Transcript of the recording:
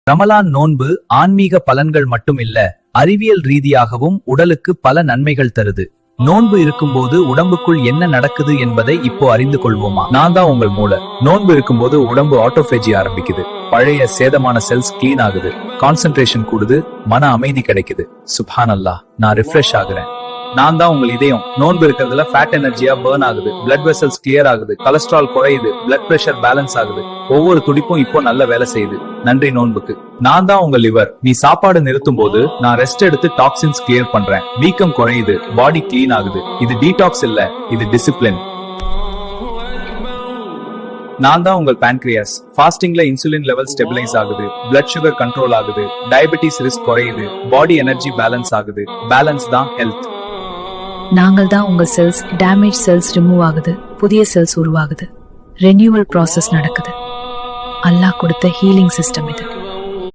ரமலான் நோன்பு ஆன்மீக பலன்கள் மட்டும் இல்ல, அறிவியல் ரீதியாகவும் உடலுக்கு பல நன்மைகள் தருது. நோன்பு இருக்கும்போது உடம்புக்குள் என்ன நடக்குது என்பதை இப்போ அறிந்து கொள்வோமா? நான் தான் உங்கள் மூளை. நோன்பு இருக்கும்போது உடம்பு ஆட்டோபேஜி ஆரம்பிக்குது. பழைய சேதமான செல்ஸ் கிளீன் ஆகுது, கான்சென்ட்ரேஷன் கூடுது, மன அமைதி கிடைக்குது. சுப்ஹான் அல்லாஹ், நான் ரிஃப்ரெஷ் ஆகுறேன். நான் தான் உங்கள் இதயம். நோன்பு இருக்கிறதுல ஃபேட் எனர்ஜியா பர்ன் ஆகுது, பிளட் வெசல்ஸ் கிளியர் ஆகுது, கொலஸ்ட்ரால் குறையுது, பிளட் பிரஷர் பேலன்ஸ் ஆகுது. ஒவ்வொரு துடிப்பும் இப்போ நல்ல வேலை செய்யுது. நன்றி நோன்புக்கு. நான் தான் உங்கள் லிவர். நீ சாப்பாடு நிறுத்தும் போது நான் ரெஸ்ட் எடுத்து டாக்ஸின்ஸ் கிளியர் பண்றேன். வீக்கம் குறையுது, பாடி கிளீன் ஆகுது. இது டீடாக்ஸ் இல்ல, இது டிசிப்ளின். நான் தான் உங்கள் pancreas. ஃபாஸ்டிங்ல இன்சுலின் லெவல் ஸ்டெபிலைஸ் ஆகுது, பிளட் சுகர் கண்ட்ரோல் ஆகுது, டயபெட்டிஸ் ரிஸ்க் குறையுது, பாடி எனர்ஜி பேலன்ஸ் ஆகுது. பேலன்ஸ் தான் ஹெல்த். நாங்கள் தான் உங்க செல்ஸ். டேமேஜ் செல்ஸ் ரிமூவ் ஆகுது, புதிய செல்ஸ் உருவாகுது, ரெனியூவல் ப்ராசஸ் நடக்குது. அல்லாஹ் கொடுத்த ஹீலிங் சிஸ்டம் இது.